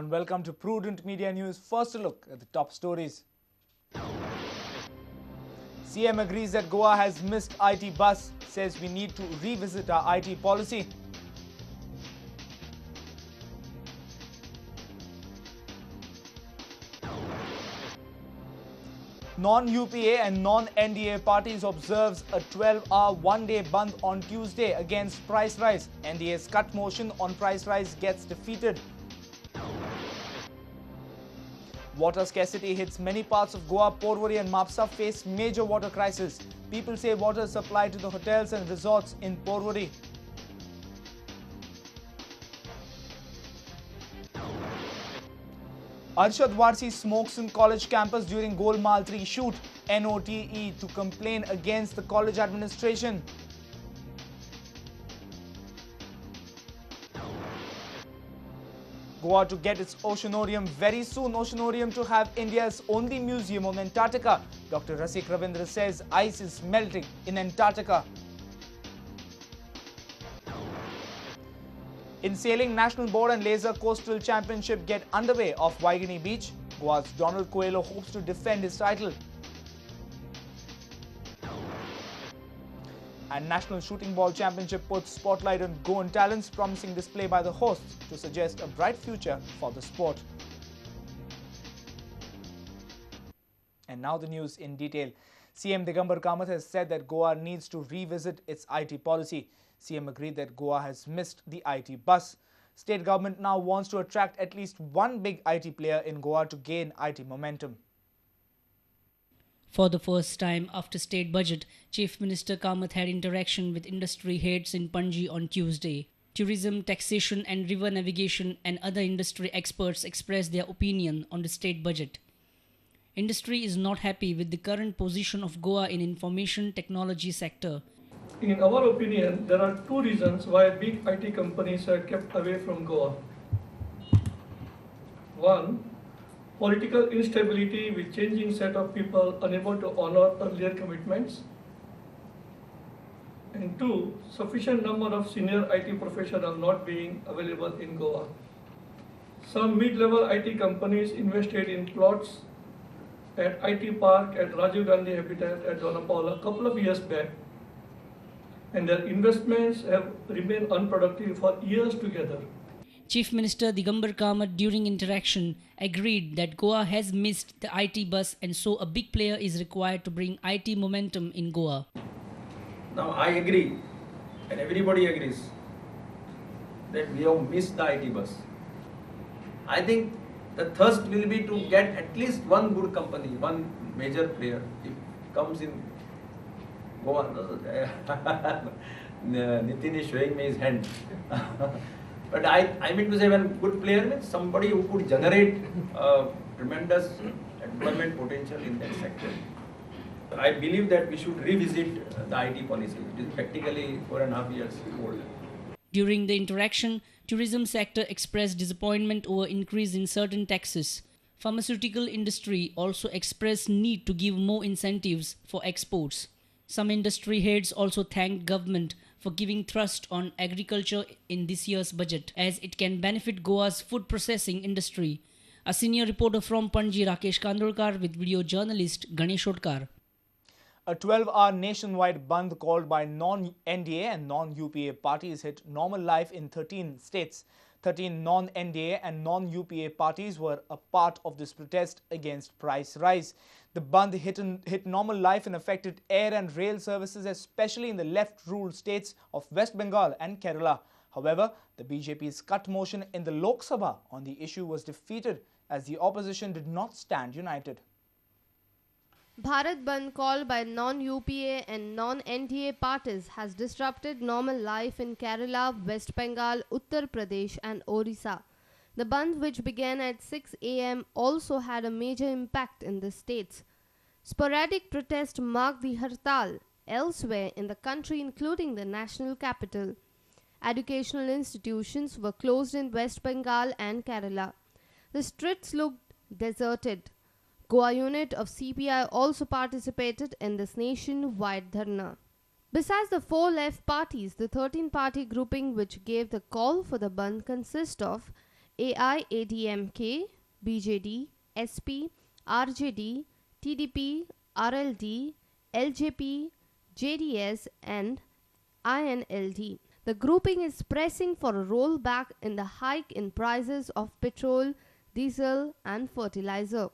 and welcome to Prudent Media News. First a look at the top stories. CM agrees that Goa has missed IT bus, says we need to revisit our IT policy. Non-UPA and non-NDA parties observes a 12-hour one-day bandh on Tuesday against price rise. NDA's cut motion on price rise gets defeated. Water scarcity hits many parts of Goa. Porvorim and Mapsa face major water crisis. People say water is supplied to the hotels and resorts in Porvorim. Arshad Warsi smokes in college campus during Golmaal 3 shoot. NOTE to complain against the college administration. Goa to get its Oceanarium very soon. Oceanarium to have India's only museum on Antarctica. Dr. Rasik Ravindra says ice is melting in Antarctica. In sailing, National Board and Laser Coastal Championship get underway off Waigini Beach. Goa's Donald Coelho hopes to defend his title. And National Shooting Ball Championship puts spotlight on Goan talents, promising display by the hosts to suggest a bright future for the sport. And now the news in detail. CM Digambar Kamath has said that Goa needs to revisit its IT policy. CM agreed that Goa has missed the IT bus. State government now wants to attract at least one big IT player in Goa to gain IT momentum. For the first time after state budget, Chief Minister Kamath had interaction with industry heads in Panji on Tuesday. Tourism, taxation and river navigation and other industry experts expressed their opinion on the state budget. Industry is not happy with the current position of Goa in information technology sector. In our opinion, there are two reasons why big IT companies are kept away from Goa. One, political instability with changing set of people unable to honor earlier commitments. And two, sufficient number of senior IT professionals not being available in Goa. Some mid-level IT companies invested in plots at IT Park at Rajiv Gandhi Habitat at Donapaula a couple of years back, and their investments have remained unproductive for years together. Chief Minister Digambar Kamath during interaction agreed that Goa has missed the IT bus and so a big player is required to bring IT momentum in Goa. Now I agree and everybody agrees that we have missed the IT bus. I think the thirst will be to get at least one good company, one major player. If comes in Goa, Nitin is showing me his hand. But I mean to say one good player means somebody who could generate tremendous employment potential in that sector. I believe that we should revisit the IT policy. It is practically 4.5 years old. During the interaction, tourism sector expressed disappointment over increase in certain taxes. Pharmaceutical industry also expressed need to give more incentives for exports. Some industry heads also thanked government for giving thrust on agriculture in this year's budget, as it can benefit Goa's food processing industry. A senior reporter from Panji, Rakesh Kandolkar, with video journalist Ganesh Otkar. A 12-hour nationwide bandh called by non-NDA and non-UPA parties hit normal life in 13 states. 13 non-NDA and non-UPA parties were a part of this protest against price rise. The bandh hit normal life and affected air and rail services, especially in the left-ruled states of West Bengal and Kerala. However, the BJP's cut motion in the Lok Sabha on the issue was defeated as the opposition did not stand united. Bharat Bandh called by non-UPA and non-NDA parties has disrupted normal life in Kerala, West Bengal, Uttar Pradesh and Orissa. The bandh, which began at 6 a.m., also had a major impact in the states. Sporadic protests marked the hartal elsewhere in the country, including the national capital. Educational institutions were closed in West Bengal and Kerala. The streets looked deserted. Goa unit of CPI also participated in this nationwide dharna. Besides the four left parties, the 13-party grouping which gave the call for the bandh consists of AIADMK, BJD, SP, RJD, TDP, RLD, LJP, JDS and INLD. The grouping is pressing for a rollback in the hike in prices of petrol, diesel and fertilizer.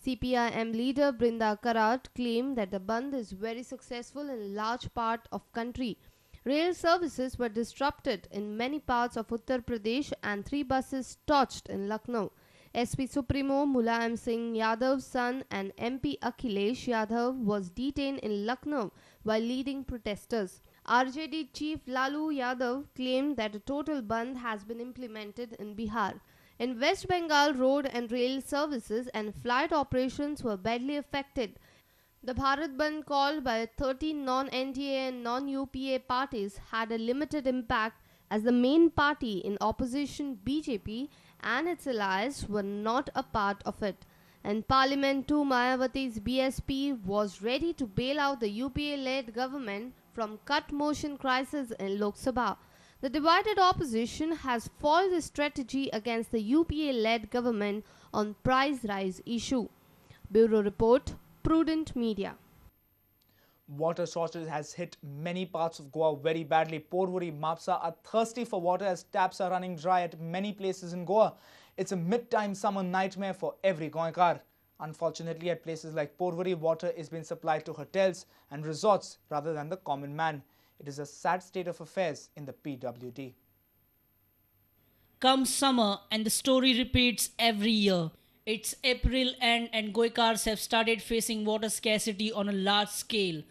CPIM leader Brinda Karat claimed that the Bandh is very successful in large part of country. Rail services were disrupted in many parts of Uttar Pradesh and 3 buses torched in Lucknow. SP Supremo Mulayam Singh Yadav's son and MP Akhilesh Yadav was detained in Lucknow while leading protesters. RJD chief Lalu Yadav claimed that a total bandh has been implemented in Bihar. In West Bengal, road and rail services and flight operations were badly affected. The Bharat Bandh called by 13 non-NDA and non-UPA parties had a limited impact as the main party in opposition BJP and its allies were not a part of it. In Parliament too, Mayawati's BSP was ready to bail out the UPA-led government from cut motion crisis in Lok Sabha. The divided opposition has foiled the strategy against the UPA-led government on price rise issue. Bureau Report, Prudent Media. Water shortage has hit many parts of Goa very badly. Porvorim, Mapsa are thirsty for water as taps are running dry at many places in Goa. It's a mid-time summer nightmare for every Goankar. Unfortunately, at places like Porvorim, water is being supplied to hotels and resorts rather than the common man. It is a sad state of affairs in the PWD. Comes summer and the story repeats every year. It's April end and Goikars have started facing water scarcity on a large scale.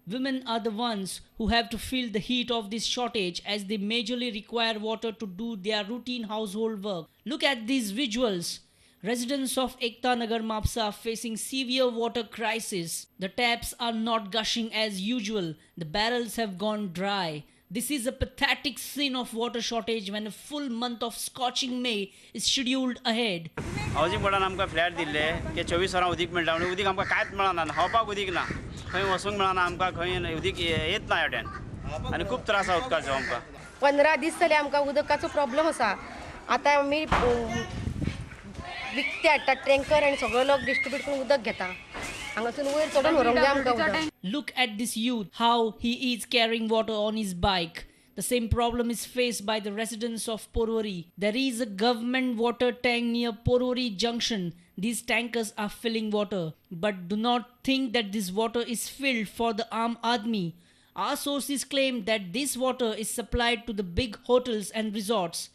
Women are the ones who have to feel the heat of this shortage as they majorly require water to do their routine household work. Look at these visuals. Residents of Ekta Nagar Mapsa are facing severe water crisis. The taps are not gushing as usual. The barrels have gone dry. This is a pathetic scene of water shortage when a full month of scorching May is scheduled ahead. Housing बोर्डान आमकां flat दिल्ले की 24 वरां उदीक मेळटा म्हणजे उदीक आमकां कांयच मेळना खावपाक उदीक ना खंय वचूंक मेळना आमकां खंय उदीक येत ना हेवटेन आनी खूब त्रास आसा उदकाचो आमकां 15 दीस जाले आमकां उदकाचो प्रॉब्लेम आसा आतां आमी विकते हाडटात टँकर आनी सगळो लोक डिस्ट्रिब्यूट करून उदक घेता हांगासून वयर चडून व्हरोंक जाय आमकां. Look at this youth, how he is carrying water on his bike. The same problem is faced by the residents of Porvorim. There is a government water tank near Porvorim junction. These tankers are filling water. But do not think that this water is filled for the Aam Aadmi. Our sources claim that this water is supplied to the big hotels and resorts.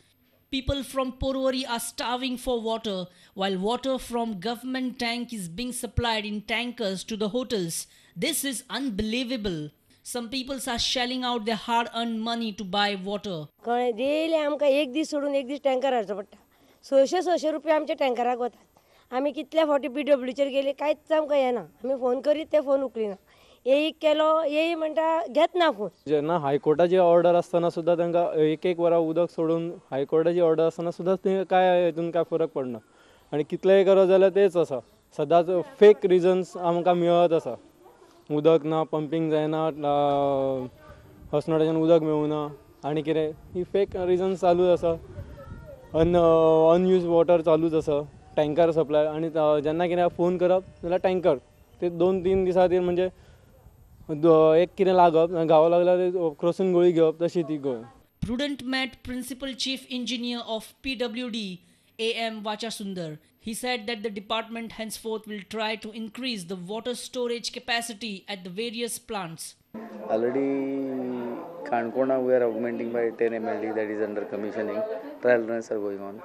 People from Porvorim are starving for water, while water from government tank is being supplied in tankers to the hotels. This is unbelievable. Some people are shelling out their hard-earned money to buy water. Daily आमकां एक दीस सोडून एक दीस tanker हाडचो पडटा 600 रुपया आमच्या टँकराक वतात आमी कितल्या फावटी PWDचेर गेले कांयच आमकां येना आमी फोन करीत ते फोन उखलिना येयीक केलो येयी म्हणटा घेत ना फोन. जेन्ना हायकोर्टाची ऑर्डर आसतना सुद्दां तांकां एक वरां उदक सोडून हायकोर्टाची ऑर्डर आसतना सुद्दां ते काय हितून काय फरक पडना आनी कितलेंय करो जाल्यार तेच आसा सदांच फेक रिजन्स आमकां मेळत आसा उदक ना पंपींग जायना हसनोड्याच्यान उदक मेळूना आनी कितें ही फेक रिजन्स चालूच आसा अनयूज वॉटर चालूच आसा टँकर सप्लाय आनी जेन्ना कितें फोन करप जाल्यार टँकर ते 2-3 दिसां खातीर म्हणजे एक कितें लागप गावो लागल्यार क्रॉसून गोळी घेवप तशी ती गोळ. Prudent met Principal Chief Engineer of PWD, A.M. Vachasundar. He said that the department henceforth will try to increase the water storage capacity at the various plants. Already Kankona we are augmenting by 10 MLD that is under commissioning. Trial runs are going on.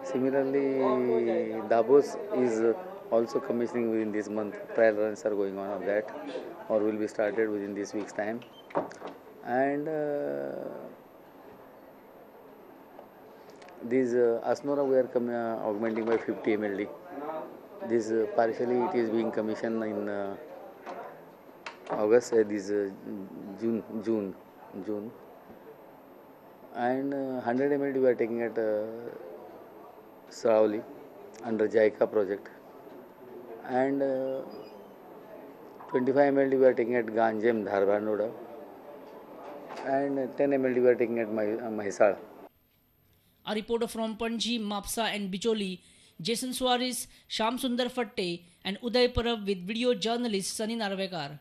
Similarly, Dabos is also commissioning within this month. Trial runs are going on of that or will be started within this week's time. And this Asnora we are augmenting by 50 MLD. This partially it is being commissioned in August, this June, and 100 MLD we are taking at Saravali under JICA project, and 25 MLD we are taking at Ganjem, Dharwad, and 10 MLD we are taking at Mahisal. A reporter from Panji, Mapsa and Bicholi, Jason Suarez, Sham Sundar Fatte and Uday Parab with video journalist Sunny Narvekar.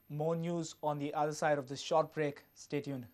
More news on the other side of this short break. Stay tuned.